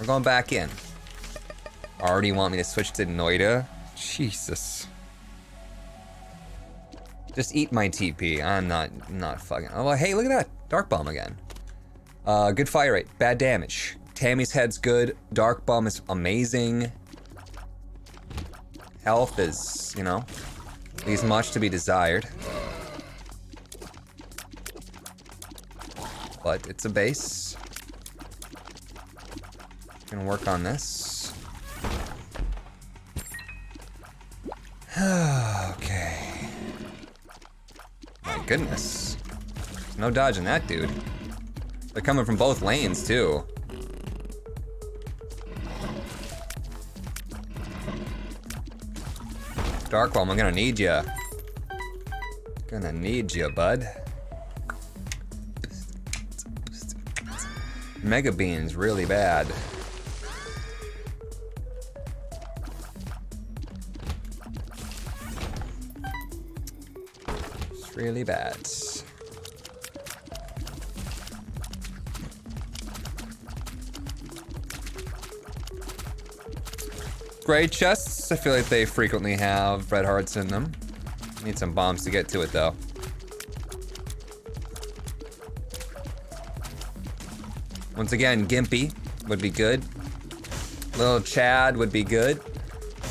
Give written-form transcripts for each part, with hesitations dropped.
We're going back in. Already want me to switch to Noida? Jesus. Just eat my TP. I'm not fucking. Oh, well, hey, look at that. Dark Bomb again. Good fire rate. Bad damage. Tammy's head's good. Dark Bomb is amazing. Health is, you know, leaves much to be desired. But it's a base. Gonna work on this. Okay. My goodness. No dodging that dude. They're coming from both lanes too. Dark Bomb, I'm gonna need ya. Gonna need ya, bud. Mega Bean's really bad. It's really bad. Great chests. I feel like they frequently have red hearts in them. Need some bombs to get to it though. Once again, Gimpy would be good. Little Chad would be good.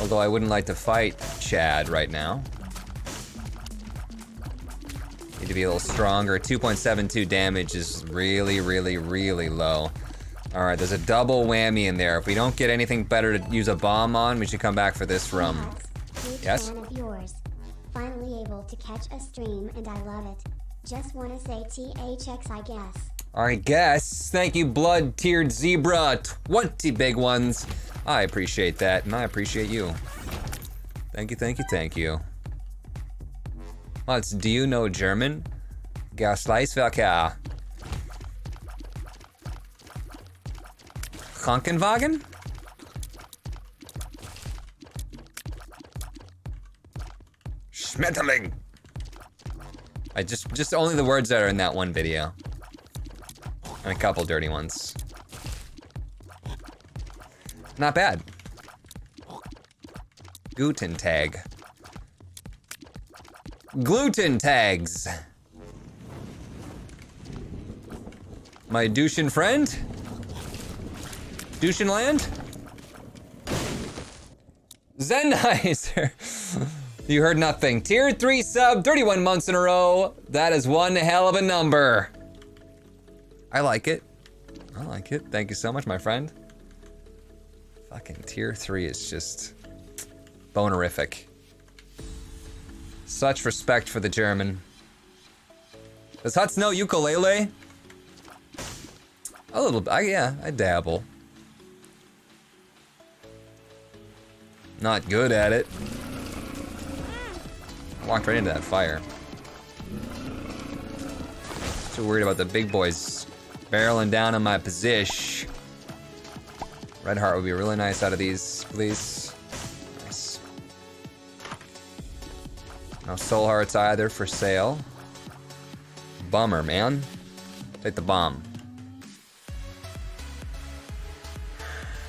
Although I wouldn't like to fight Chad right now. Need to be a little stronger. 2.72 damage is really, really, really low. Alright, there's a double whammy in there. If we don't get anything better to use a bomb on, we should come back for this room. Yes? Fan of yours. Finally able to catch a stream and I love it. Just wanna say THX I guess. Alright, guess. Thank you, blood-tiered zebra. 20 big ones. I appreciate that, and I appreciate you. Thank you, thank you, thank you. Mats, do you know German? Gasleisverkehr. Krankenwagen? Schmetterling. I just only the words that are in that one video. And a couple dirty ones. Not bad. Guten Tag. Gluten tags. My Dushin friend? Dushinland? Zenheiser. You heard nothing. Tier 3 sub, 31 months in a row. That is one hell of a number. I like it. I like it. Thank you so much, my friend. Fucking tier 3 is just bonerific. Such respect for the German. Does Huts know ukulele? A little bit. Yeah, I dabble. Not good at it. Walked right into that fire. Too worried about the big boys barreling down on my position. Red heart would be really nice out of these, please. Nice. No soul hearts either for sale. Bummer, man. Take the bomb.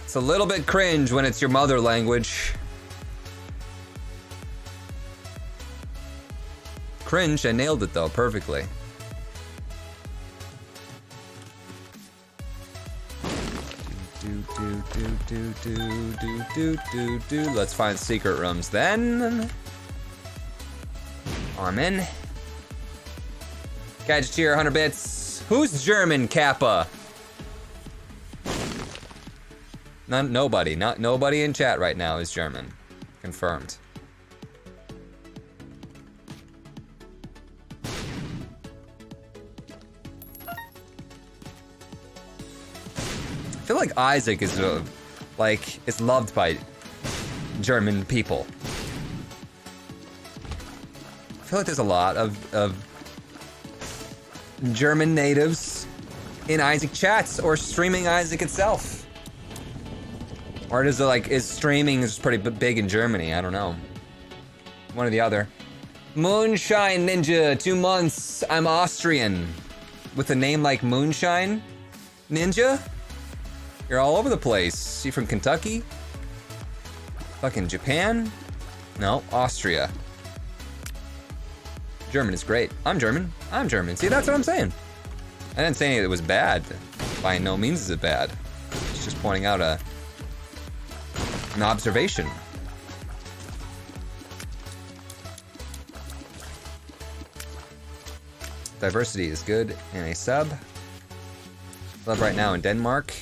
It's a little bit cringe when it's your mother language. Cringe, I nailed it though, perfectly. Let's find secret rooms then. I'm in. Gadget tier, 100 bits. Who's German, Kappa? Nobody. Nobody in chat right now is German. Confirmed. I feel like Isaac is is loved by German people. I feel like there's a lot of German natives in Isaac chats or streaming Isaac itself. Or is streaming is pretty big in Germany? I don't know. One or the other. Moonshine Ninja, 2 months. I'm Austrian. With a name like Moonshine Ninja? You're all over the place. You from Kentucky? Fucking Japan? No, Austria. German is great. I'm German. I'm German. See, that's what I'm saying. I didn't say it was bad. By no means is it bad. It's just pointing out an observation. Diversity is good in a sub. Love right now in Denmark.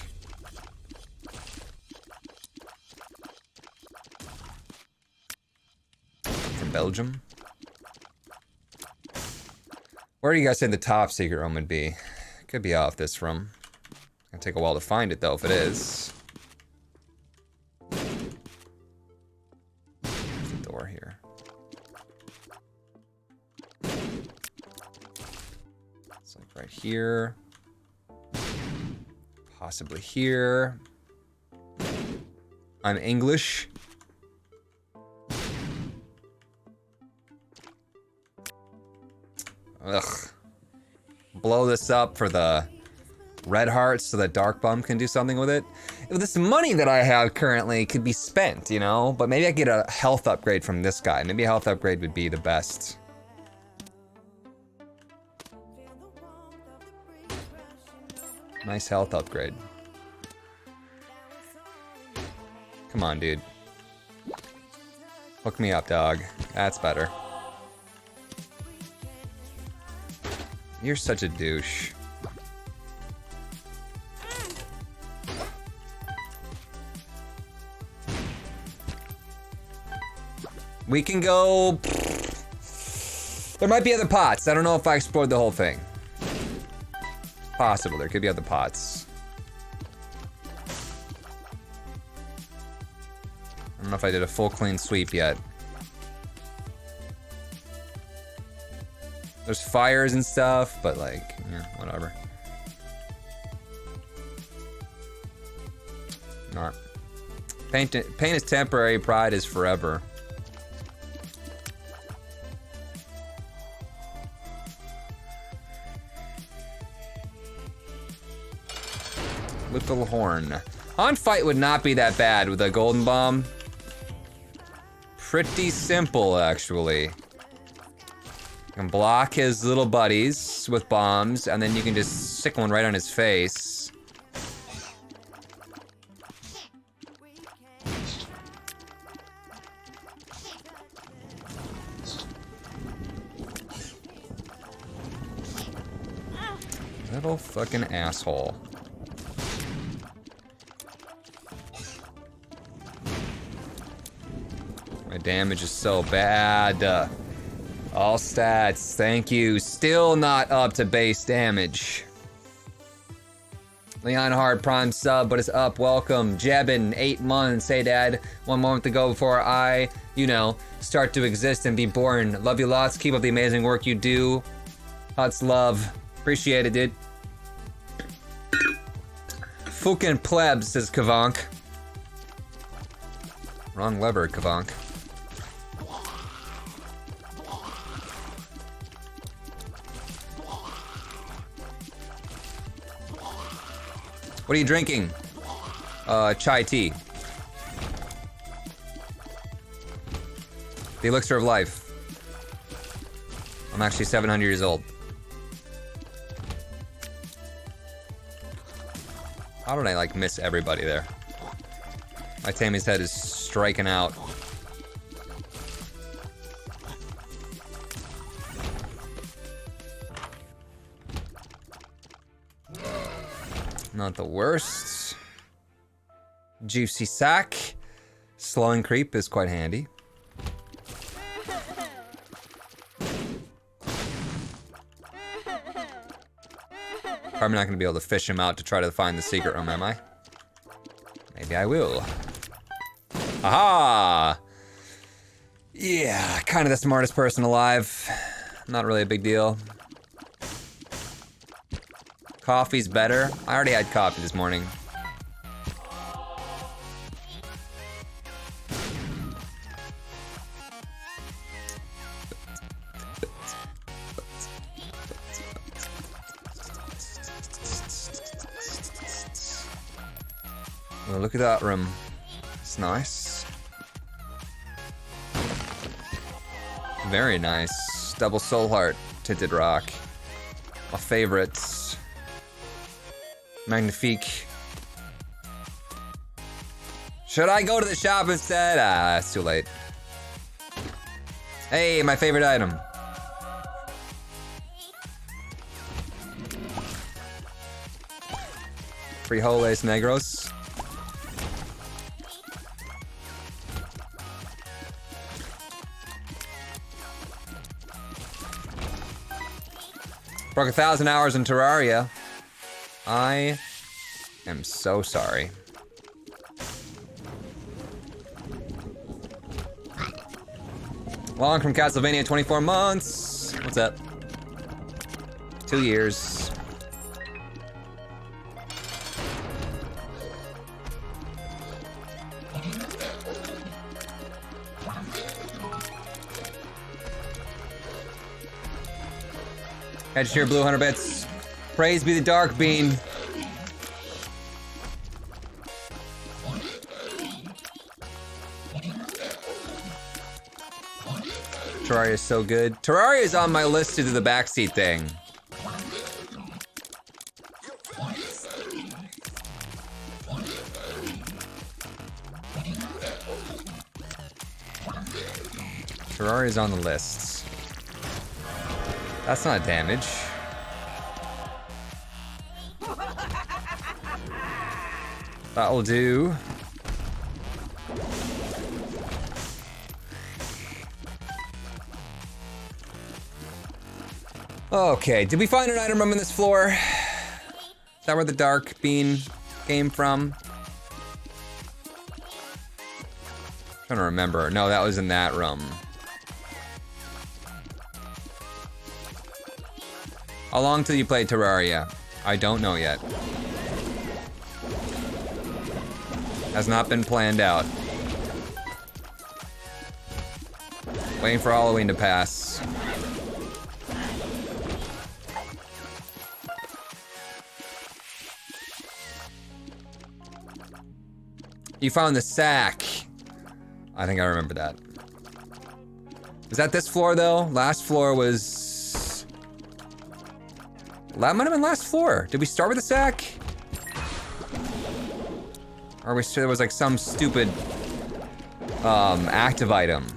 From Belgium. Where do you guys think the top secret room would be? Could be off this room. It'll take a while to find it though if it is. There's the door here. It's like right here. Possibly here. I'm English. Ugh. Blow this up for the red hearts so that Dark Bum can do something with it. This money that I have currently could be spent, you know? But maybe I get a health upgrade from this guy. Maybe a health upgrade would be the best. Nice health upgrade. Come on, dude. Hook me up, dog. That's better. You're such a douche. We can go... There might be other pots. I don't know if I explored the whole thing. Possible. There could be other pots. I don't know if I did a full clean sweep yet. There's fires and stuff, but like, yeah, whatever. Not. Pain is temporary, pride is forever. Little horn. On fight would not be that bad with a golden bomb. Pretty simple, actually. You can block his little buddies with bombs, and then you can just stick one right on his face. Little fucking asshole. My damage is so bad. All stats, thank you. Still not up to base damage. Leon Hard Prime sub, but it's up. Welcome. Jebin, 8 months. Hey, Dad. 1 month to go before I, you know, start to exist and be born. Love you lots. Keep up the amazing work you do. Lots love. Appreciate it, dude. Fucking plebs, says Kavank. Wrong lever, Kavank. What are you drinking? Chai tea. The elixir of life. I'm actually 700 years old. How did I, like, miss everybody there? My Tammy's head is striking out. Not the worst. Juicy sack. Slowing creep is quite handy. Probably not going to be able to fish him out to try to find the secret room, am I? Maybe I will. Aha! Yeah, kind of the smartest person alive. Not really a big deal. Coffee's better. I already had coffee this morning. Oh, look at that room. It's nice. Very nice. Double soul heart tinted rock. My favorites. Magnifique. Should I go to the shop instead? Ah, it's too late. Hey, my favorite item. Frijoles negros. Broke 1,000 hours in Terraria. I am so sorry. Long from Castlevania, 24 months. What's up? 2 years. Catch your blue 100 bits. Praise be the dark bean. Terraria is so good. Terraria is on my list to do the backseat thing. Terraria is on the list. That's not damage. That'll do. Okay, did we find an item room in this floor? Is that where the dark bean came from? I'm trying to remember. No, that was in that room. How long till you play Terraria? I don't know yet. Has not been planned out. Waiting for Halloween to pass. You found the sack. I think I remember that. Was that this floor though? Last floor was... That might have been last floor. Did we start with the sack? Or we there was like some stupid active item.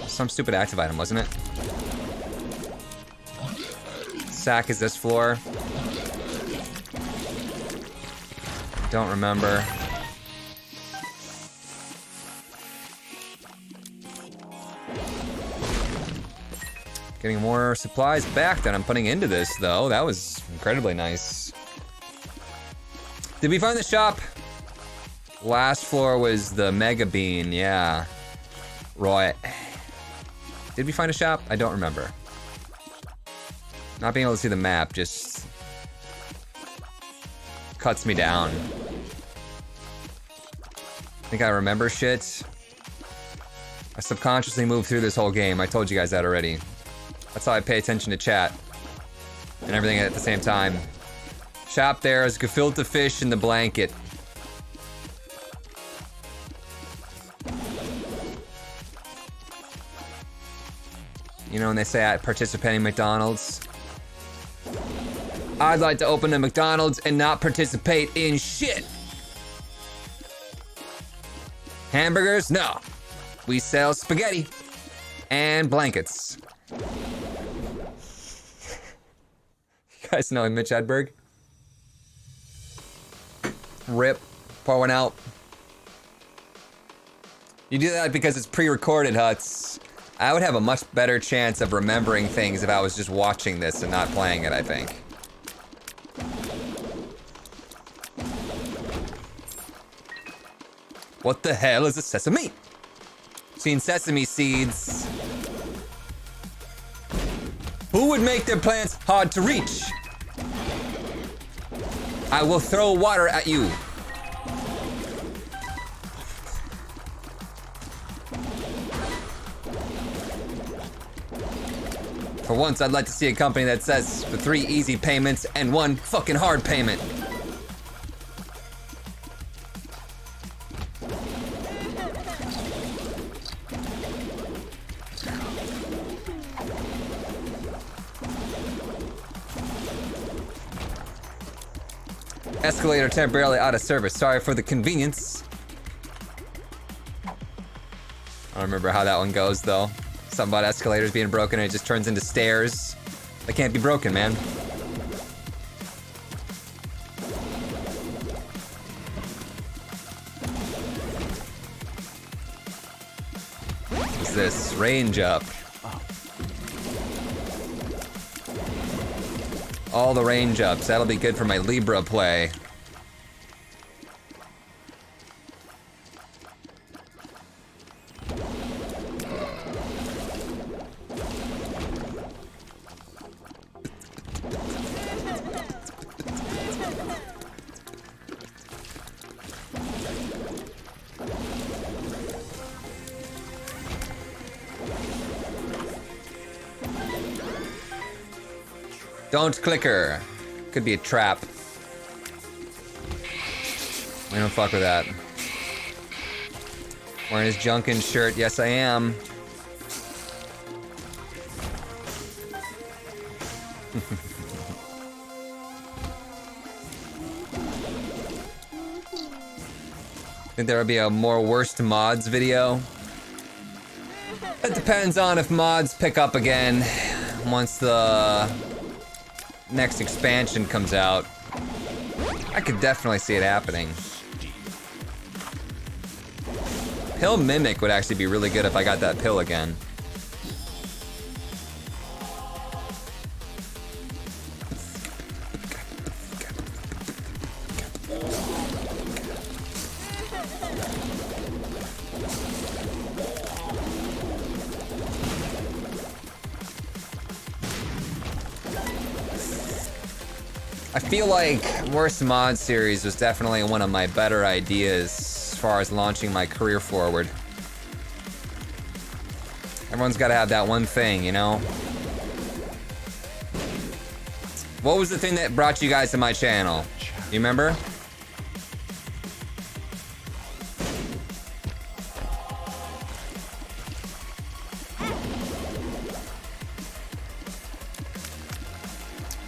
Some stupid active item, wasn't it? Sack is this floor. Don't remember. Getting more supplies back that I'm putting into this, though. That was incredibly nice. Did we find the shop? Last floor was the Mega Bean, yeah. Right. Did we find a shop? I don't remember. Not being able to see the map just cuts me down. I think I remember shit. I subconsciously moved through this whole game. I told you guys that already. That's how I pay attention to chat and everything at the same time. Shop there is gefilte fish in the blanket. You know when they say at participating McDonald's? I'd like to open a McDonald's and not participate in shit. Hamburgers? No. We sell spaghetti and blankets. You guys know Mitch Hedberg? Rip. Pour one out. You do that because it's pre-recorded, Huts. I would have a much better chance of remembering things if I was just watching this and not playing it, I think. What the hell is a sesame? Seen sesame seeds. Who would make their plants hard to reach? I will throw water at you. For once, I'd like to see a company that says for 3 easy payments and 1 fucking hard payment. Escalator temporarily out of service. Sorry for the convenience. I don't remember how that one goes though. Something about escalators being broken and it just turns into stairs. They can't be broken, man. What's this? Range up. All the range ups. That'll be good for my Libra play. Don't clicker. Could be a trap. We don't fuck with that. Wearing his Junkin shirt. Yes, I am. Think there will be a more worst mods video? It depends on if mods pick up again once the next expansion comes out. I could definitely see it happening. Pill Mimic would actually be really good if I got that pill again. I feel like Worst Mod series was definitely one of my better ideas as far as launching my career forward. Everyone's gotta have that one thing, you know? What was the thing that brought you guys to my channel? You remember?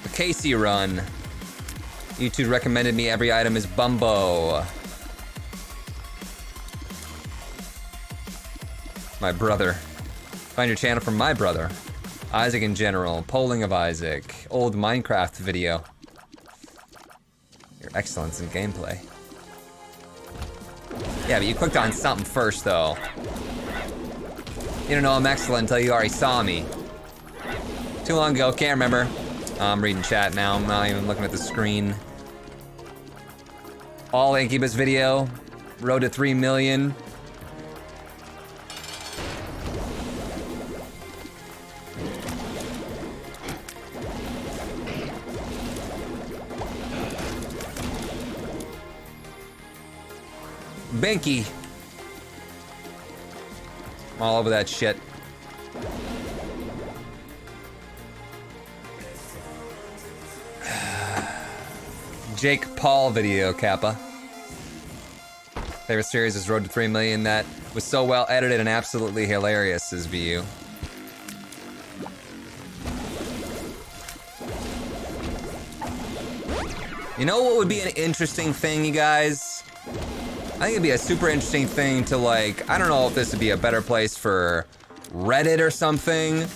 The Casey run. YouTube recommended me every item is Bumbo. My brother. Find your channel from my brother. Isaac in general. Polling of Isaac. Old Minecraft video. Your excellence in gameplay. Yeah, but you clicked on something first, though. You don't know I'm excellent until you already saw me. Too long ago, can't remember. I'm reading chat now, I'm not even looking at the screen. All Incubus video. Road to 3 million. Binky. I'm all over that shit. Jake Paul video, Kappa. Favorite series is Road to 3 Million. That was so well edited and absolutely hilarious, says VU. You know what would be an interesting thing, you guys? I think it'd be a super interesting thing to, like, I don't know if this would be a better place for Reddit or something,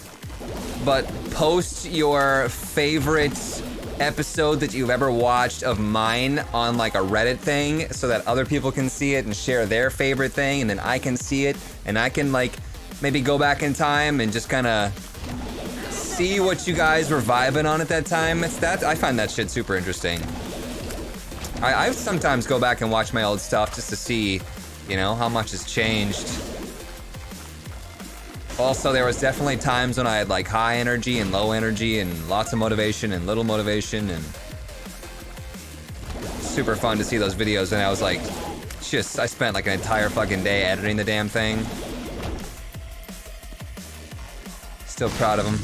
but post your favorite episode that you've ever watched of mine on like a Reddit thing so that other people can see it and share their favorite thing, and then I can see it and I can like maybe go back in time and just kind of see what you guys were vibing on at that time. I find that shit super interesting. I sometimes go back and watch my old stuff just to see, you know, how much has changed. Also, there was definitely times when I had like high energy and low energy and lots of motivation and little motivation, and super fun to see those videos. And I was like, I spent like an entire fucking day editing the damn thing. Still proud of them.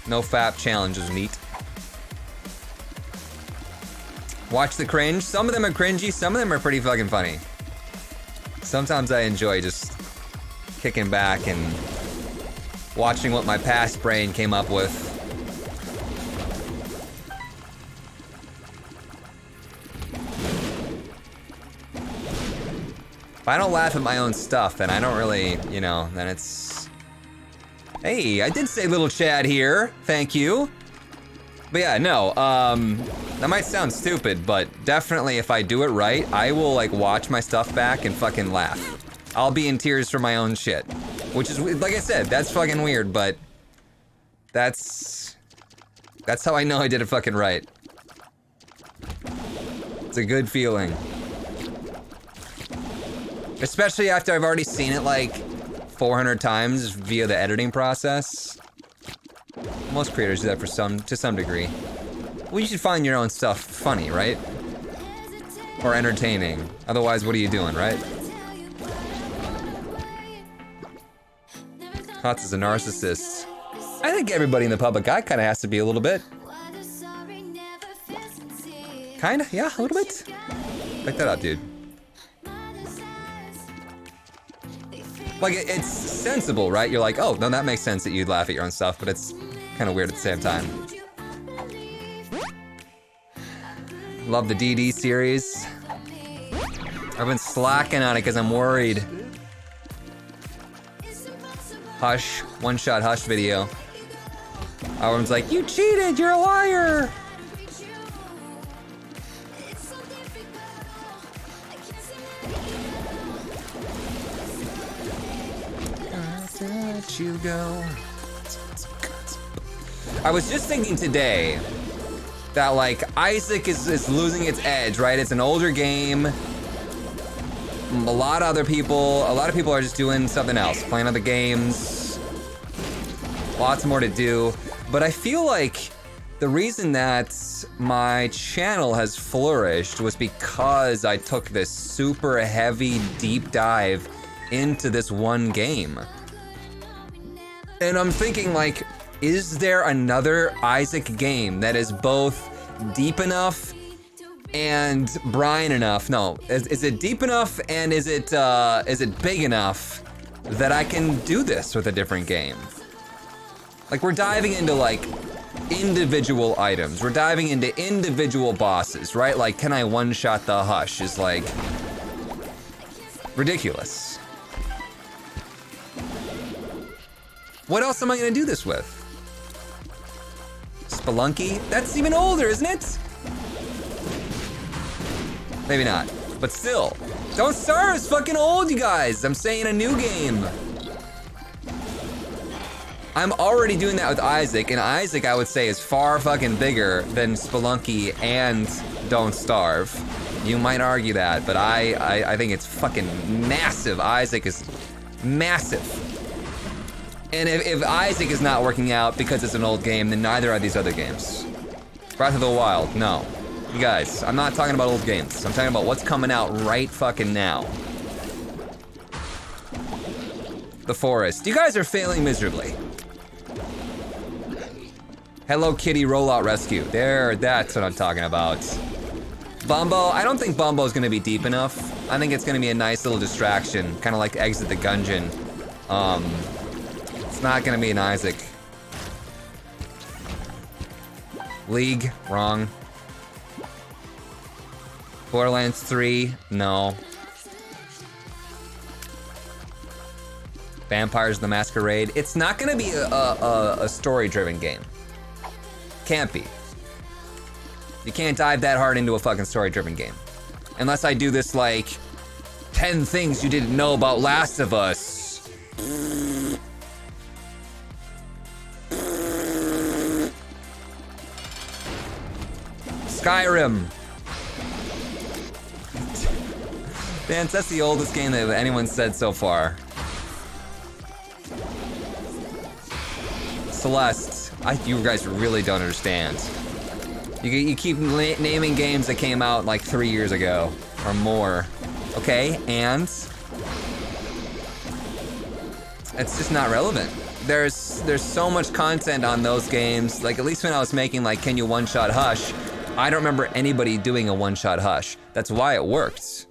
No fap challenge was neat. Watch the cringe. Some of them are cringy, some of them are pretty fucking funny. Sometimes I enjoy just kicking back and watching what my past brain came up with. If I don't laugh at my own stuff, then I don't really, you know, then it's... Hey, I did say little Chad here. Thank you. But yeah, no, that might sound stupid, but definitely if I do it right, I will like watch my stuff back and fucking laugh. I'll be in tears for my own shit. Which is, like I said, that's fucking weird, but that's how I know I did it fucking right. It's a good feeling. Especially after I've already seen it like 400 times via the editing process. Most creators do that to some degree. Well, you should find your own stuff funny, right? Or entertaining. Otherwise, what are you doing, right? Hots is a narcissist. I think everybody in the public eye kind of has to be a little bit. Kinda, yeah, a little bit. Pick that up, dude. Like, it's sensible, right? You're like, oh, no, that makes sense that you'd laugh at your own stuff, but it's kind of weird at the same time. Love the DD series. I've been slacking on it because I'm worried. Hush, one-shot Hush video. Everyone's like, you cheated, you're a liar! Let you go. I was just thinking today that like Isaac is losing its edge, right? It's an older game. A lot of people are just doing something else, playing other games. Lots more to do. But I feel like the reason that my channel has flourished was because I took this super heavy deep dive into this one game. And I'm thinking like, is there another Isaac game that is both deep enough and brine enough? No, is it deep enough and is it big enough that I can do this with a different game? Like we're diving into like individual items. We're diving into individual bosses, right? Like can I one-shot the Hush is like ridiculous. What else am I gonna do this with? Spelunky? That's even older, isn't it? Maybe not, but still. Don't Starve is fucking old, you guys. I'm saying a new game. I'm already doing that with Isaac, and Isaac I would say is far fucking bigger than Spelunky and Don't Starve. You might argue that, but I think it's fucking massive. Isaac is massive. And if Isaac is not working out because it's an old game, then neither are these other games. Breath of the Wild, no. You guys, I'm not talking about old games. I'm talking about what's coming out right fucking now. The Forest. You guys are failing miserably. Hello Kitty Rollout Rescue. There, that's what I'm talking about. Bumbo, I don't think Bumbo's gonna be deep enough. I think it's gonna be a nice little distraction, kind of like Exit the Gungeon. It's not gonna be an Isaac. League, wrong. Borderlands 3, no. Vampires the Masquerade. It's not gonna be a story-driven game. Can't be. You can't dive that hard into a fucking story-driven game. Unless I do this like 10 things you didn't know about Last of Us. Skyrim. Vance, that's the oldest game that anyone's said so far. Celeste, you guys really don't understand. You keep naming games that came out like 3 years ago or more. Okay, and it's just not relevant. there's so much content on those games. Like, at least when I was making, like, can you one-shot Hush, I don't remember anybody doing a one-shot Hush. That's why it worked.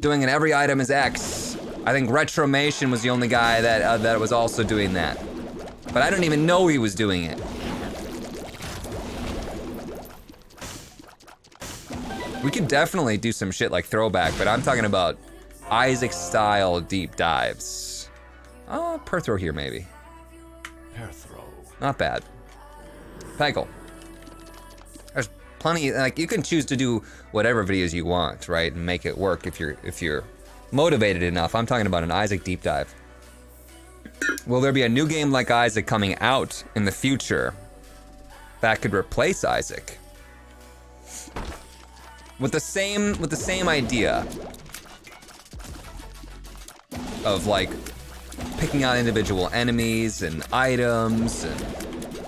Doing an every item is X. I think Retromation was the only guy that was also doing that. But I don't even know he was doing it. We could definitely do some shit like Throwback, but I'm talking about Isaac-style deep dives. Oh, Perthrow here, maybe. Perthrow. Not bad. Peggle. There's plenty, like, you can choose to do whatever videos you want, right? And make it work if you're motivated enough. I'm talking about an Isaac deep dive. Will there be a new game like Isaac coming out in the future that could replace Isaac? With the same idea of, like, picking out individual enemies and items and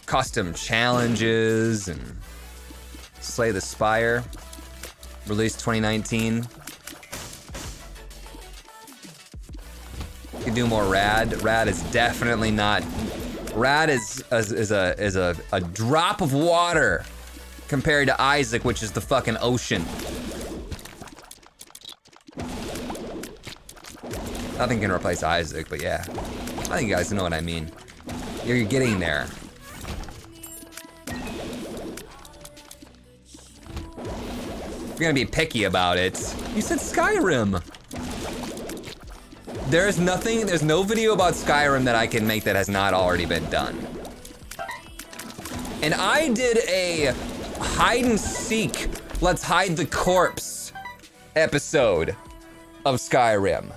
custom challenges and Slay the Spire, released 2019. You can do more Rad. Rad is definitely not. Rad is a drop of water compared to Isaac, which is the fucking ocean. Nothing can replace Isaac, but yeah. I think you guys know what I mean. You're getting there. If you're gonna be picky about it, you said Skyrim. There's no video about Skyrim that I can make that has not already been done. And I did a hide and seek, let's hide the corpse episode of Skyrim.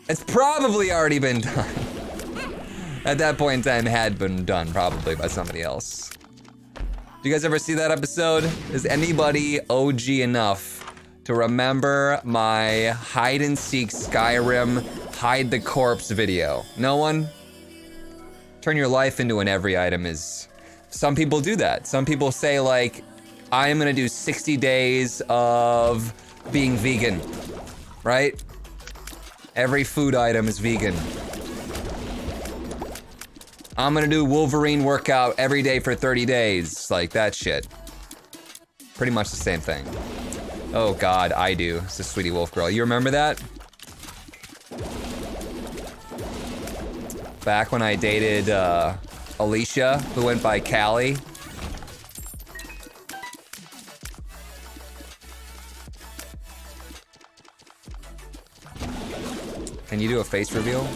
It's probably already been done. At that point in time, it had been done probably by somebody else. Do you guys ever see that episode? Is anybody OG enough to remember my hide and seek Skyrim hide the corpse video? No one? Turn your life into an every item is... Some people do that. Some people say, like, I'm gonna do 60 days of being vegan, right? Every food item is vegan. I'm gonna do Wolverine workout every day for 30 days. Like, that shit. Pretty much the same thing. Oh God, I do. It's a Sweetie Wolf Girl. You remember that? Back when I dated, Alicia, who went by Callie. Can you do a face reveal?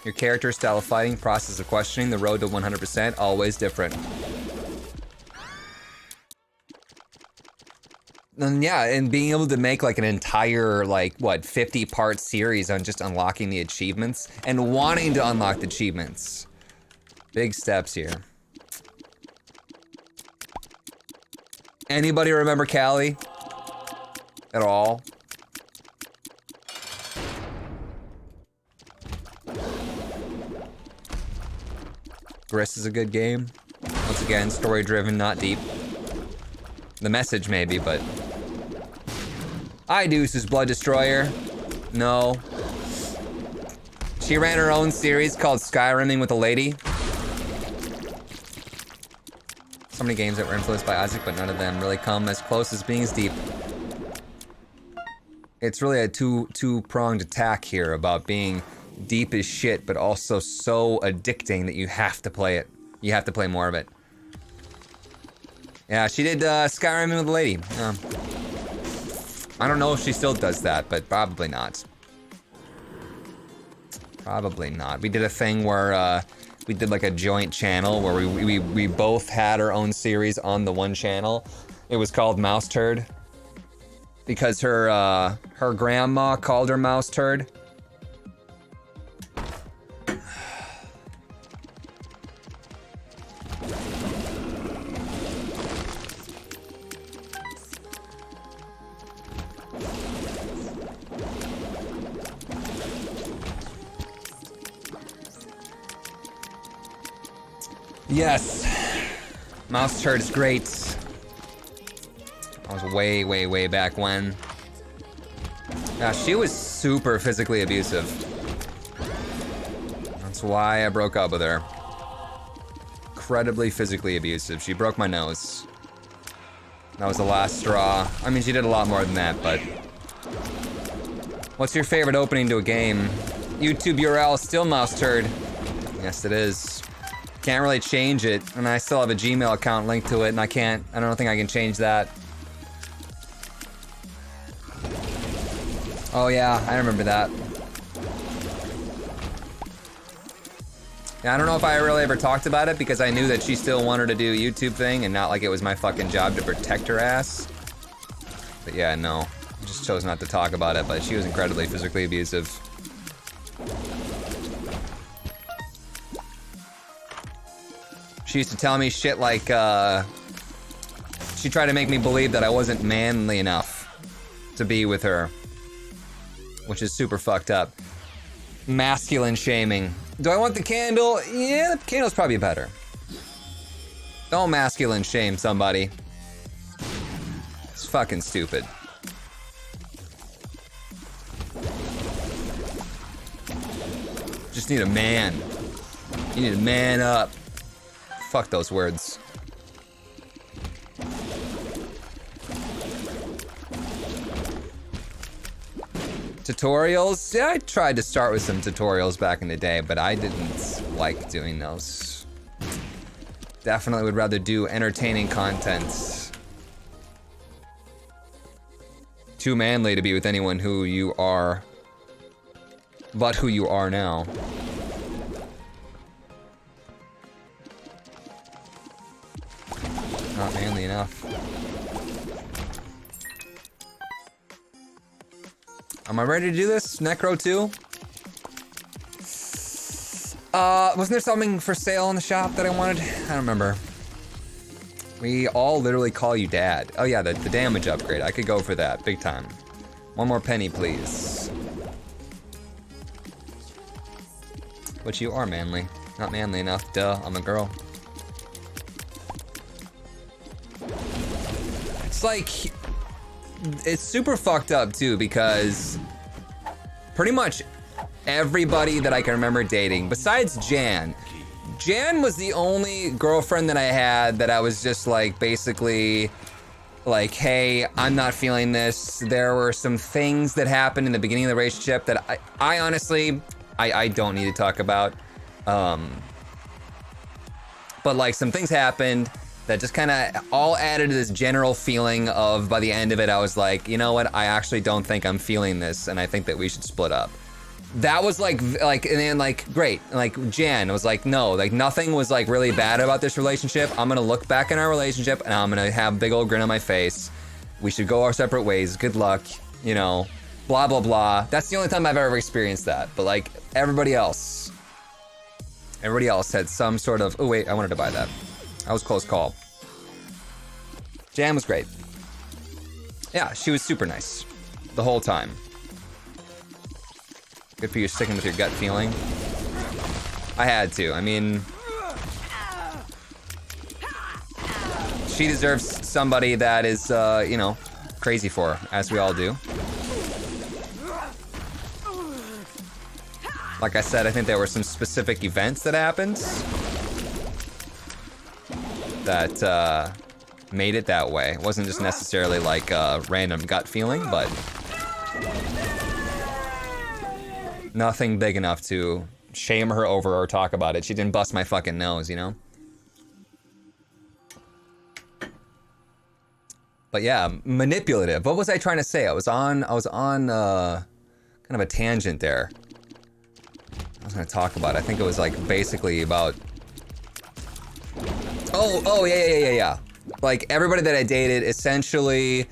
Your character, style of fighting, process of questioning, the road to 100%, always different. And yeah, and being able to make like an entire, like, what, 50-part series on just unlocking the achievements and wanting to unlock the achievements. Big steps here. Anybody remember Callie? At all? Gris is a good game. Once again, story-driven, not deep. The message maybe, but... Ideuce's Blood Destroyer. No. She ran her own series called Skyrimming with a Lady. So many games that were influenced by Isaac, but none of them really come as close as being as deep. It's really a two-pronged attack here about being deep as shit, but also so addicting that you have to play it. You have to play more of it. Yeah, she did Skyrim with a Lady. I don't know if she still does that, but probably not. Probably not. We did a thing where we did like a joint channel where we both had our own series on the one channel. It was called Mouse Turd because her grandma called her Mouse Turd. Yes, Mouse Turd is great. That was way, way, way back when. Yeah, she was super physically abusive. That's why I broke up with her. Incredibly physically abusive. She broke my nose. That was the last straw. I mean, she did a lot more than that, but... What's your favorite opening to a game? YouTube URL, still mouse turd. Yes, it is. Can't really change it, and I still have a Gmail account linked to it, and I don't think I can change that. Oh yeah, I remember that. Yeah, I don't know if I really ever talked about it because I knew that she still wanted to do a YouTube thing and not like it was my fucking job to protect her ass. But yeah, no. I just chose not to talk about it, but she was incredibly physically abusive. She used to tell me shit like, she tried to make me believe that I wasn't manly enough to be with her. Which is super fucked up. Masculine shaming. Do I want the candle? Yeah, the candle's probably better. Don't masculine shame somebody. It's fucking stupid. Just need a man. You need to man up. Fuck those words. Tutorials? Yeah, I tried to start with some tutorials back in the day, but I didn't like doing those. Definitely would rather do entertaining content. Too manly to be with anyone who you are, but who you are now. Not manly enough. Am I ready to do this? Necro 2? Wasn't there something for sale in the shop that I wanted? I don't remember. We all literally call you dad. Oh yeah, the damage upgrade. I could go for that, big time. One more penny, please. But you are manly. Not manly enough, duh, I'm a girl. It's like... It's super fucked up too because pretty much everybody that I can remember dating, besides Jan was the only girlfriend that I had that I was just like basically like, hey, I'm not feeling this. There were some things that happened in the beginning of the relationship that I honestly, I don't need to talk about. But like some things happened that just kind of all added to this general feeling of, by the end of it, I was like, you know what? I actually don't think I'm feeling this, and I think that we should split up. That was like, and then like, great. Like Jan was like, no, like nothing was like really bad about this relationship. I'm gonna look back in our relationship and I'm gonna have a big old grin on my face. We should go our separate ways. Good luck, you know, blah, blah, blah. That's the only time I've ever experienced that. But like everybody else had some sort of, oh wait, I wanted to buy that. That was close call. Jan was great. Yeah, she was super nice the whole time. Good for you sticking with your gut feeling. I had to. I mean, she deserves somebody that is, you know, crazy for her, as we all do. Like I said, I think there were some specific events that happened that made it that way. It wasn't just necessarily like a random gut feeling, but nothing big enough to shame her over or talk about it. She didn't bust my fucking nose, you know? But yeah, manipulative. What was I trying to say? I was on kind of a tangent there. I was gonna talk about it. I think it was like basically about, oh yeah. Like everybody that I dated, essentially,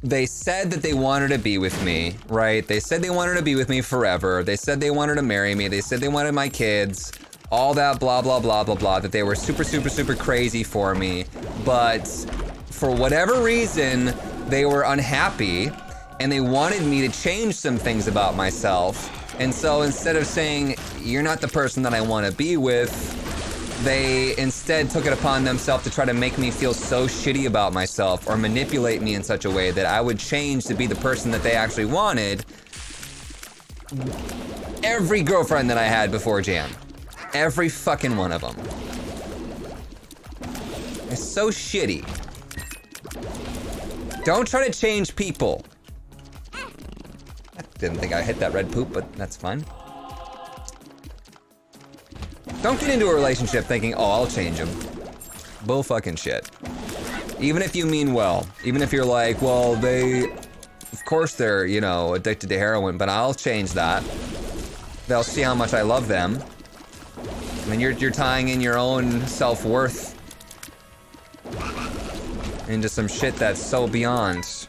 they said that they wanted to be with me, right? They said they wanted to be with me forever. They said they wanted to marry me. They said they wanted my kids. All that blah, blah, blah, blah, blah, that they were super, super, super crazy for me. But for whatever reason, they were unhappy and they wanted me to change some things about myself. And so instead of saying, you're not the person that I want to be with, they instead took it upon themselves to try to make me feel so shitty about myself or manipulate me in such a way that I would change to be the person that they actually wanted. Every girlfriend that I had before Jam. Every fucking one of them. It's so shitty. Don't try to change people. I didn't think I hit that red poop, but that's fine. Don't get into a relationship thinking, oh, I'll change him. Bull fucking shit. Even if you mean well. Even if you're like, well, of course they're, you know, addicted to heroin, but I'll change that. They'll see how much I love them. I mean, you're tying in your own self-worth into some shit that's so beyond.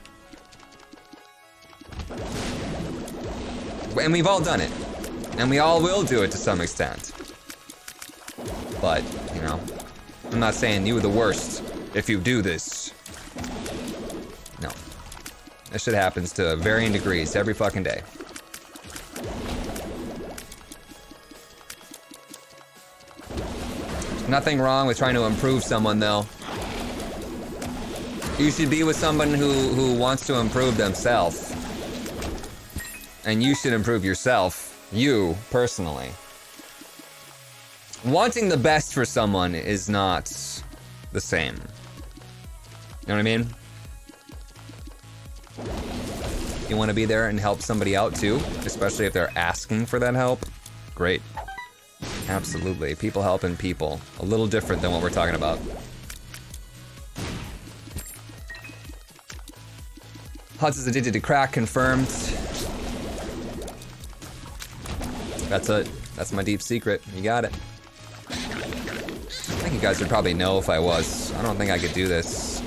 And we've all done it. And we all will do it to some extent. But, you know, I'm not saying you're the worst if you do this. No. This shit happens to varying degrees every fucking day. Nothing wrong with trying to improve someone, though. You should be with someone who wants to improve themselves. And you should improve yourself. You, personally. Wanting the best for someone is not the same. You know what I mean? You want to be there and help somebody out too, especially if they're asking for that help. Great. Absolutely. People helping people. A little different than what we're talking about. Hutz is addicted to crack, confirmed. That's it. That's my deep secret. You got it. I think you guys would probably know if I was. I don't think I could do this.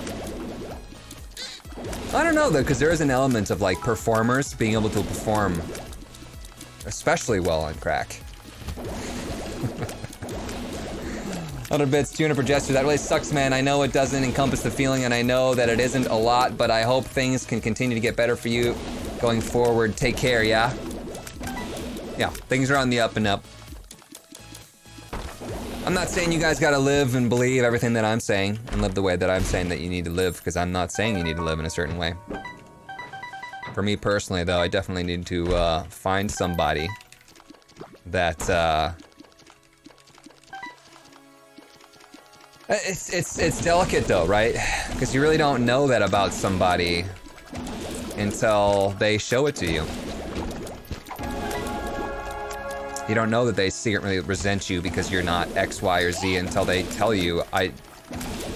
I don't know though, because there is an element of like performers being able to perform especially well on crack. 100 bits, 200 per gesture. That really sucks, man. I know it doesn't encompass the feeling, and I know that it isn't a lot, but I hope things can continue to get better for you going forward. Take care, yeah? Yeah, things are on the up and up. I'm not saying you guys gotta live and believe everything that I'm saying and live the way that I'm saying that you need to live, because I'm not saying you need to live in a certain way. For me personally, though, I definitely need to find somebody that it's delicate though, right? Because you really don't know that about somebody until they show it to you. You don't know that they secretly resent you because you're not X, Y, or Z until they tell you, I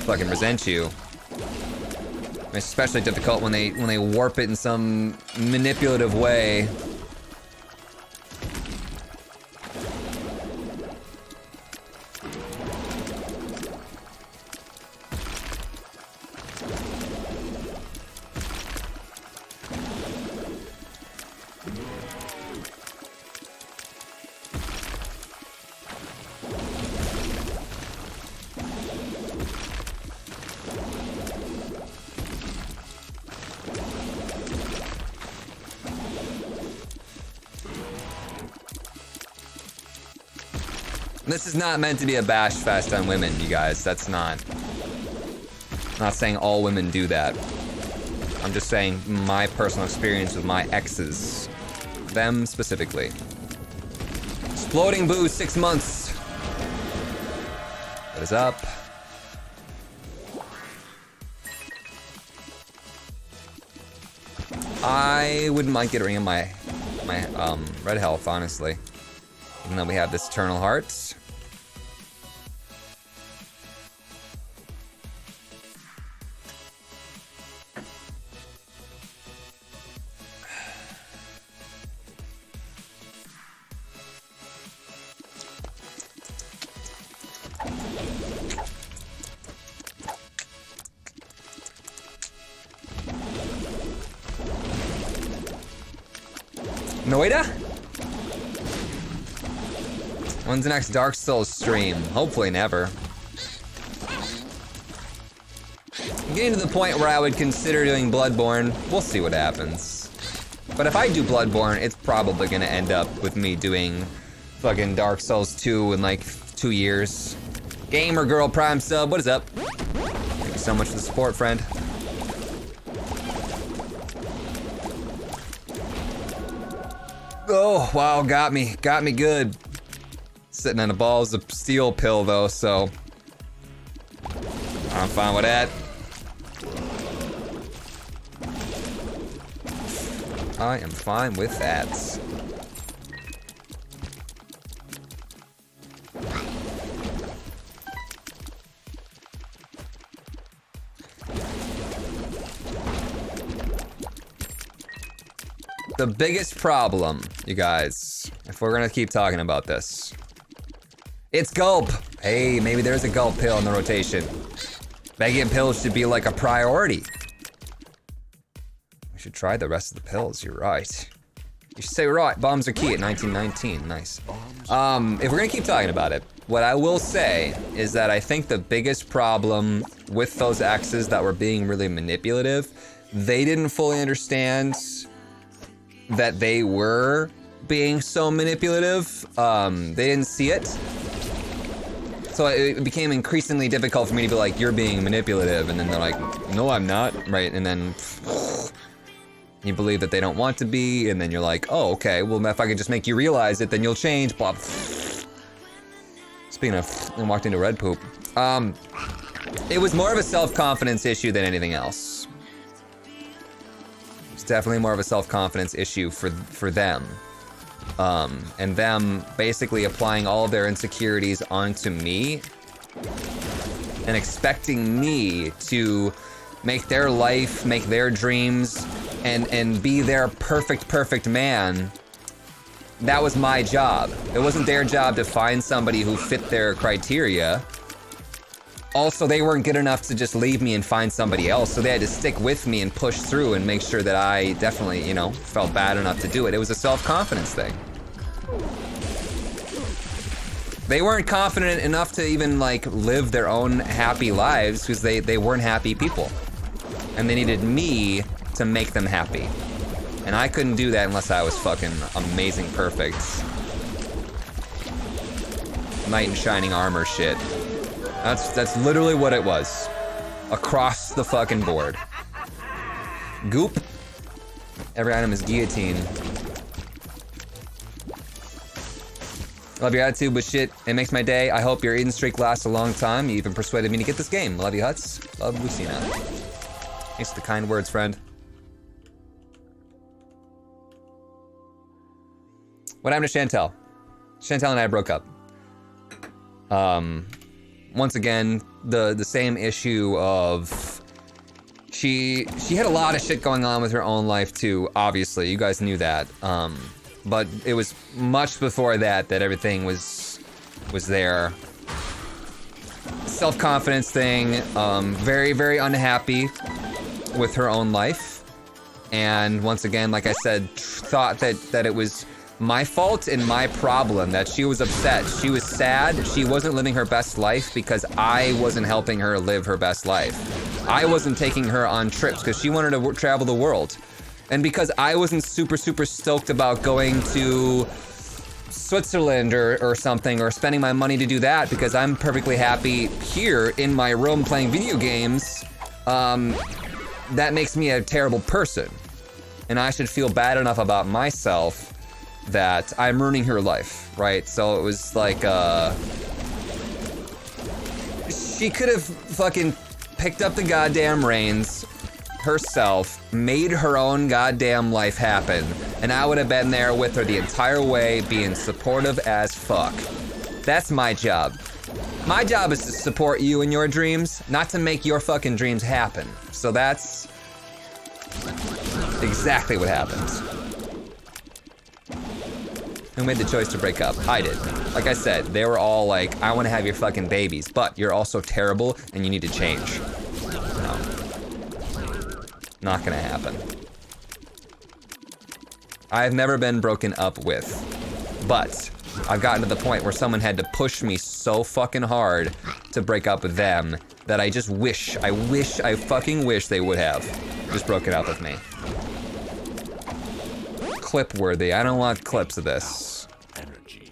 fucking resent you. It's especially difficult when they warp it in some manipulative way. This is not meant to be a bash fest on women, you guys. That's not. I'm not saying all women do that. I'm just saying my personal experience with my exes. Them specifically. Exploding Boo, 6 months. What is up? I wouldn't mind getting my red health, honestly. Even though we have this Eternal Hearts. Noida? When's the next Dark Souls stream? Hopefully never. I'm getting to the point where I would consider doing Bloodborne. We'll see what happens. But if I do Bloodborne, it's probably gonna end up with me doing fucking Dark Souls 2 in like 2 years. Gamer Girl Prime sub, what is up? Thank you so much for the support, friend. Oh, wow, got me good. Sitting on the balls of steel pill though, so I'm fine with that. I am fine with that. The biggest problem, you guys, if we're gonna keep talking about this, it's gulp. Hey, maybe there's a gulp pill in the rotation. Begging pills should be like a priority. We should try the rest of the pills, you're right. You should say right, bombs are key at 1919, nice. If we're gonna keep talking about it, what I will say is that I think the biggest problem with those exes that were being really manipulative, they didn't fully understand that they were being so manipulative. They didn't see it. So it became increasingly difficult for me to be like, you're being manipulative, and then they're like, no, I'm not, right? And then you believe that they don't want to be, and then you're like, oh, okay, well, if I can just make you realize it, then you'll change, blah. Speaking of, I walked into red poop. It was more of a self-confidence issue than anything else. It's definitely more of a self-confidence issue for them. And them basically applying all of their insecurities onto me and expecting me to make their life, make their dreams, and be their perfect man. That was my job. It wasn't their job to find somebody who fit their criteria. Also, they weren't good enough to just leave me and find somebody else, so they had to stick with me and push through and make sure that I definitely, you know, felt bad enough to do it. It was a self-confidence thing. They weren't confident enough to even, like, live their own happy lives because they weren't happy people. And they needed me to make them happy. And I couldn't do that unless I was fucking amazing perfect. Knight in shining armor shit. That's literally what it was. Across the fucking board. Goop. Every item is guillotine. Love your attitude, but shit, it makes my day. I hope your Eden streak lasts a long time. You even persuaded me to get this game. Love you, Huts. Love Lucina. Thanks for the kind words, friend. What happened to Chantel? Chantel and I broke up. Once again, the same issue of she had a lot of shit going on with her own life too, obviously. You guys knew that. But it was much before that everything was there. Self-confidence thing, very, very unhappy with her own life. And once again, like I said, thought that it was my fault and my problem, that she was upset. She was sad. She wasn't living her best life because I wasn't helping her live her best life. I wasn't taking her on trips because she wanted to travel the world. And because I wasn't super stoked about going to Switzerland or something, or spending my money to do that because I'm perfectly happy here in my room playing video games, that makes me a terrible person. And I should feel bad enough about myself that I'm ruining her life, right? So it was like, she could have fucking picked up the goddamn reins herself, made her own goddamn life happen, and I would have been there with her the entire way, being supportive as fuck. That's my job. My job is to support you in your dreams, not to make your fucking dreams happen. So that's exactly what happened. Who made the choice to break up? I did. Like I said, they were all like, I want to have your fucking babies, but you're also terrible and you need to change. No. Not gonna happen. I've never been broken up with, but I've gotten to the point where someone had to push me so fucking hard to break up with them that I just wish, I fucking wish they would have just broken up with me. Clip worthy. I don't want clips of this. Energy.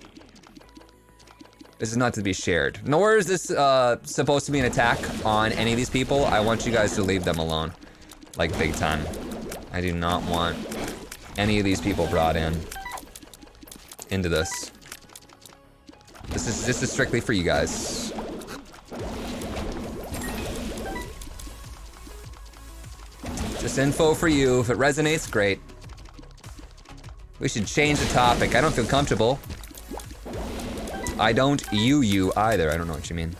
This is not to be shared. Nor is this supposed to be an attack on any of these people. I want you guys to leave them alone. Like, big time. I do not want any of these people brought into this. This is strictly for you guys. Just info for you. If it resonates, great. We should change the topic. I don't feel comfortable. I don't you either. I don't know what you mean.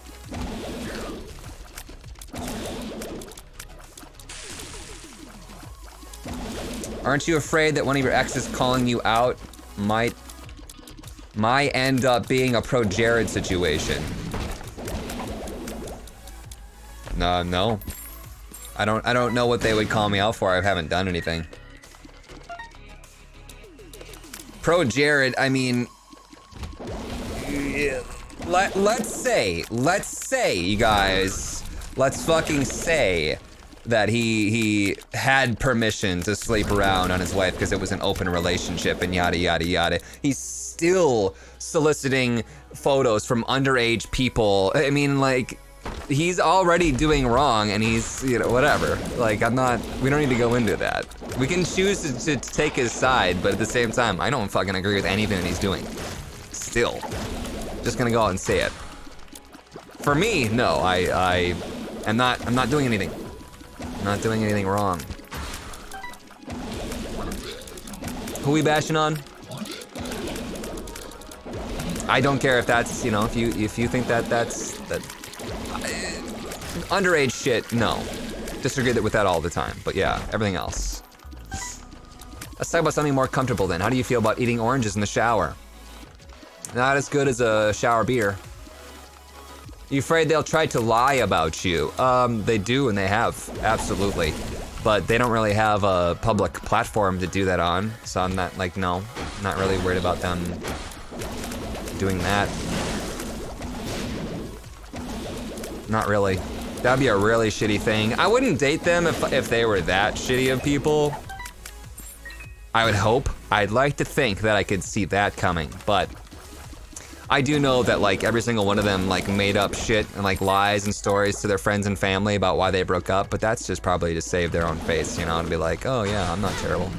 Aren't you afraid that one of your exes calling you out might end up being a pro Jared situation? No. I don't know what they would call me out for. I haven't done anything. Pro Jared, I mean, let's say, you guys, let's fucking say that he had permission to sleep around on his wife because it was an open relationship and yada yada yada. He's still soliciting photos from underage people. I mean, like, he's already doing wrong and he's, you know, whatever. Like, we don't need to go into that. We can choose to take his side, but at the same time, I don't fucking agree with anything that he's doing. Still. Just gonna go out and say it. For me, no, I'm not doing anything. I'm not doing anything wrong. Who we bashing on? I don't care if that's, you know, if you think that's underage shit, no. Disagree with that all the time, but yeah, everything else. Let's talk about something more comfortable then. How do you feel about eating oranges in the shower? Not as good as a shower beer. You afraid they'll try to lie about you? They do and they have, absolutely. But they don't really have a public platform to do that on, so I'm not, like, no. I'm not really worried about them doing that. Not really. That'd be a really shitty thing. I wouldn't date them if they were that shitty of people. I would hope. I'd like to think that I could see that coming, but I do know that, like, every single one of them, like, made up shit and, like, lies and stories to their friends and family about why they broke up, but that's just probably to save their own face, you know, and be like, oh yeah, I'm not terrible.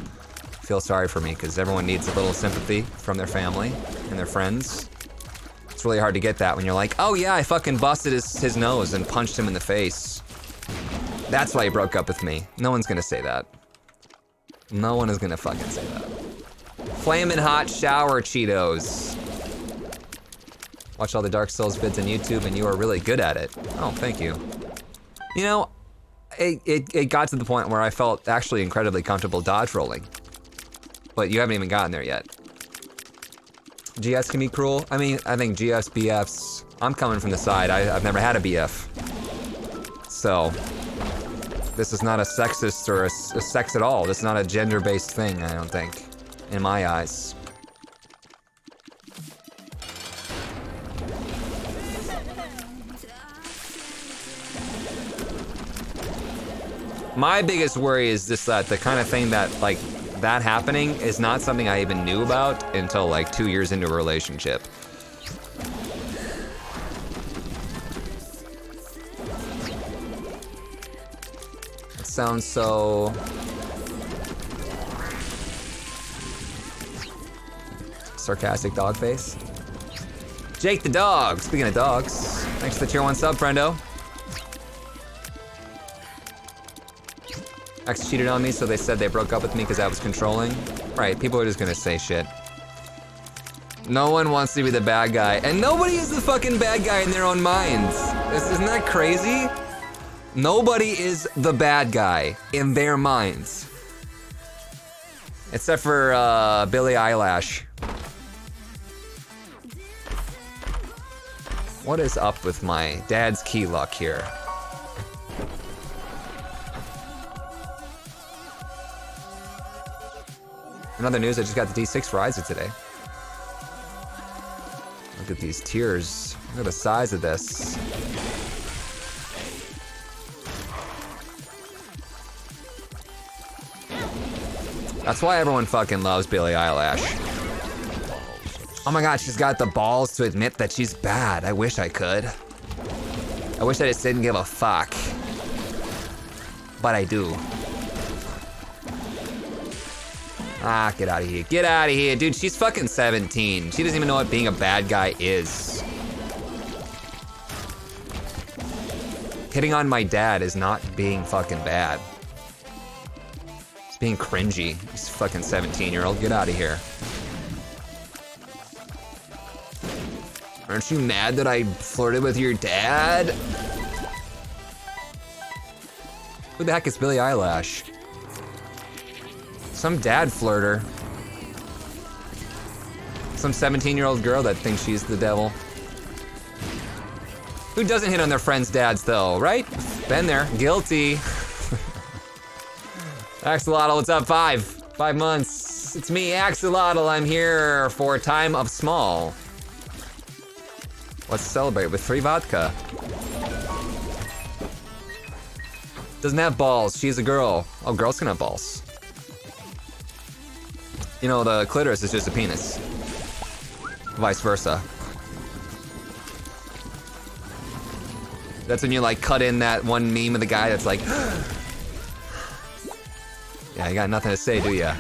Feel sorry for me, because everyone needs a little sympathy from their family and their friends. It's really hard to get that when you're like, oh yeah, I fucking busted his nose and punched him in the face. That's why he broke up with me. No one's gonna say that. No one is gonna fucking say that. Flamin' hot shower Cheetos. Watch all the Dark Souls vids on YouTube and you are really good at it. Oh, thank you. You know, it got to the point where I felt actually incredibly comfortable dodge rolling. But you haven't even gotten there yet. GS can be cruel. I mean, I think GS, BFs, I'm coming from the side. I've never had a BF. So, this is not a sexist or a sex at all. This is not a gender-based thing, I don't think, in my eyes. My biggest worry is just that the kind of thing that, like, that happening is not something I even knew about until like 2 years into a relationship. It sounds so... sarcastic dog face. Jake the dog, speaking of dogs, thanks for the tier 1 sub, friendo. Ex cheated on me, so they said they broke up with me because I was controlling. Right, people are just gonna say shit. No one wants to be the bad guy, and nobody is the fucking bad guy in their own minds. Isn't that crazy? Nobody is the bad guy in their minds. Except for Billie Eilish. What is up with my dad's key lock here? In other news, I just got the D6 for Isaac today. Look at these tiers. Look at the size of this. That's why everyone fucking loves Billie Eilish. Oh my god, she's got the balls to admit that she's bad. I wish I could. I wish I just didn't give a fuck. But I do. Ah, get out of here. Get out of here. Dude, she's fucking 17. She doesn't even know what being a bad guy is. Hitting on my dad is not being fucking bad. It's being cringy. He's a fucking 17-year-old. Get out of here. Aren't you mad that I flirted with your dad? Who the heck is Billie Eilish? Some dad flirter. Some 17-year-old girl that thinks she's the devil. Who doesn't hit on their friends' dads though, right? Been there, guilty. Axolotl, what's up? 5 months. It's me, Axolotl. I'm here for a time of small. Let's celebrate with free vodka. Doesn't have balls, she's a girl. Oh, girls can have balls. You know, the clitoris is just a penis. Vice versa. That's when you like cut in that one meme of the guy that's like, yeah, you got nothing to say, do ya?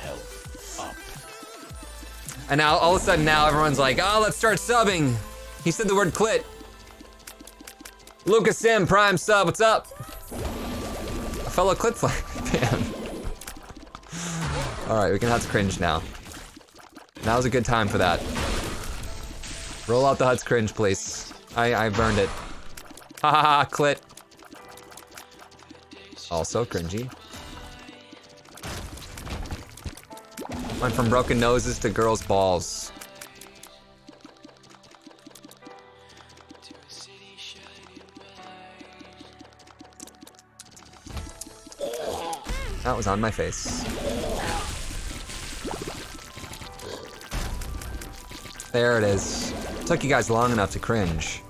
Health up. And now, all of a sudden now, everyone's like, oh, let's start subbing. He said the word clit. Lucas Sim, Prime sub, what's up? A fellow clit fan. All right, we can Huts cringe now. Now's a good time for that. Roll out the Huts cringe, please. I burned it. Ha ha ha, clit. Also cringy. Went from broken noses to girls' balls. That was on my face. There it is. Took you guys long enough to cringe.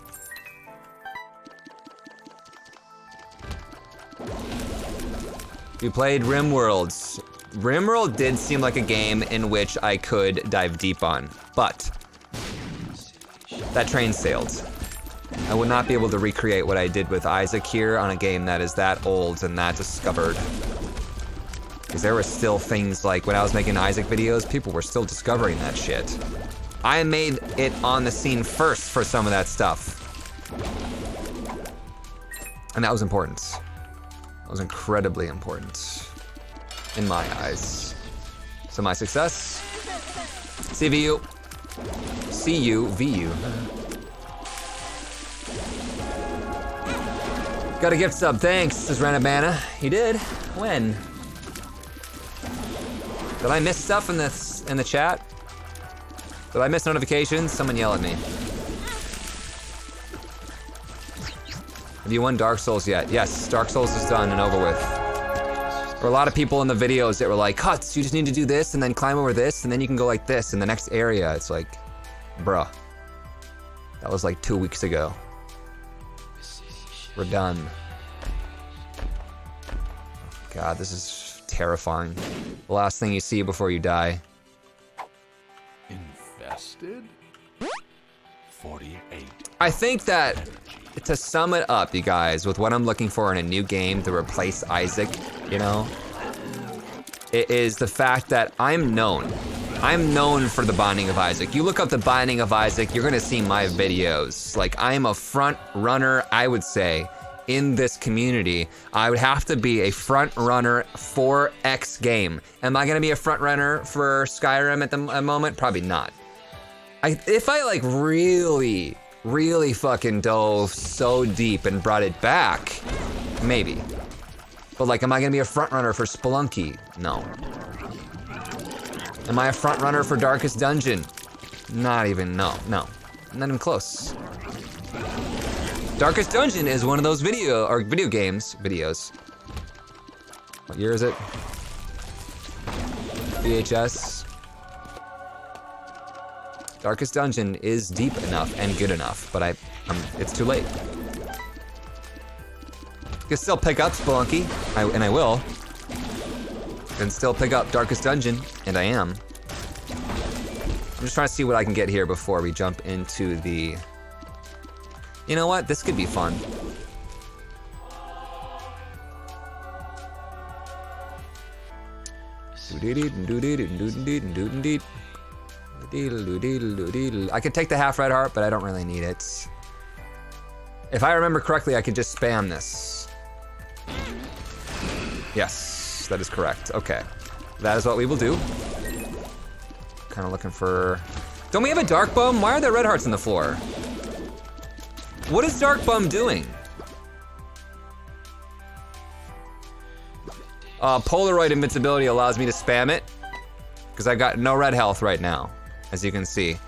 We played RimWorlds. RimWorld did seem like a game in which I could dive deep on, but that train sailed. I would not be able to recreate what I did with Isaac here on a game that is that old and that discovered. Because there were still things like when I was making Isaac videos, people were still discovering that shit. I made it on the scene first for some of that stuff. And that was important. That was incredibly important. In my eyes. So my success. CVU. CUVU. Got a gift sub, thanks, says Ranabana. He did? When? Did I miss stuff in the chat? Did I miss notifications? Someone yell at me. Have you won Dark Souls yet? Yes, Dark Souls is done and over with. There were a lot of people in the videos that were like, Cuts, you just need to do this and then climb over this and then you can go like this in the next area. It's like, bruh. That was like 2 weeks ago. We're done. God, this is terrifying. The last thing you see before you die. Infested? 48. I think that, to sum it up, you guys, with what I'm looking for in a new game to replace Isaac, you know? It is the fact that I'm known. I'm known for the Binding of Isaac. You look up the Binding of Isaac, you're gonna see my videos. Like, I'm a front runner, I would say, in this community. I would have to be a front runner for X game. Am I gonna be a front runner for Skyrim at the moment? Probably not. If I like really fucking dove so deep and brought it back, maybe. But like, am I gonna be a front runner for Spelunky? No. Am I a front runner for Darkest Dungeon? Not even, no. Not even close. Darkest Dungeon is one of those videos. What year is it? VHS. Darkest Dungeon is deep enough and good enough, but it's too late. You can still pick up Spelunky, and I will. And still pick up Darkest Dungeon, and I am. just trying to see what I can get here before we jump into the... You know what? This could be fun. I could take the half red heart, but I don't really need it. If I remember correctly, I could just spam this. Yes, that is correct. Okay. That is what we will do. Kind of looking for... Don't we have a dark bum? Why are there red hearts on the floor? What is dark bum doing? Polaroid invincibility allows me to spam it because I've got no red health right now, as you can see.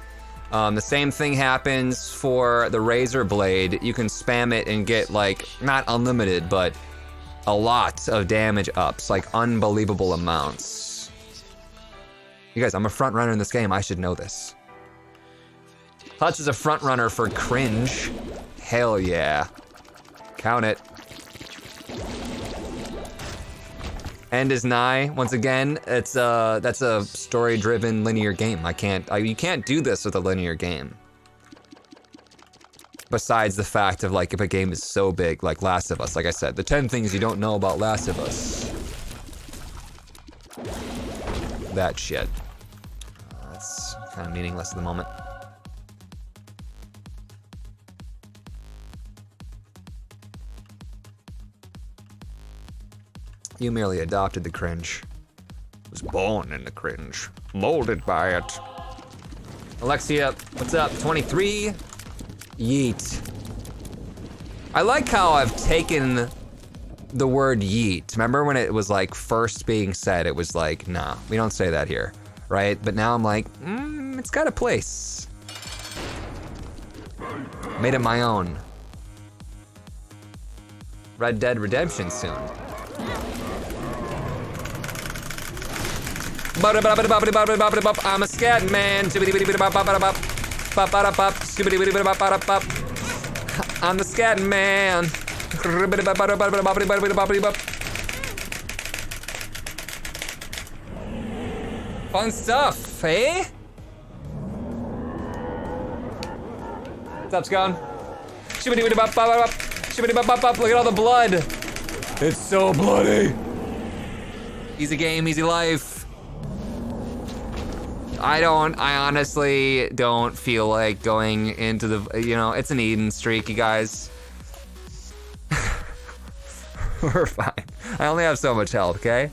The same thing happens for the razor blade. You can spam it and get like, not unlimited, but a lot of damage ups, like unbelievable amounts. You guys, I'm a front runner in this game. I should know this. Hutch is a front runner for cringe. Hell yeah. Count it. End is nigh. Once again, that's a story-driven linear game. You can't do this with a linear game. Besides the fact of like if a game is so big, like Last of Us, like I said, the 10 things you don't know about Last of Us. That shit. That's kind of meaningless at the moment. You merely adopted the cringe. Was born in the cringe. Molded by it. Alexia, what's up? 23? Yeet. I like how I've taken the word yeet. Remember when it was like first being said, it was like, nah, we don't say that here, right? But now I'm like, it's got a place. Made it my own. Red Dead Redemption soon. I'm a scat man. I'm the scat man. Fun stuff, eh? What's up, Scone? Look at all the blood. It's so bloody. Easy game, easy life. I honestly don't feel like going into the, you know, it's an Eden streak, you guys. We're fine. I only have so much health, okay?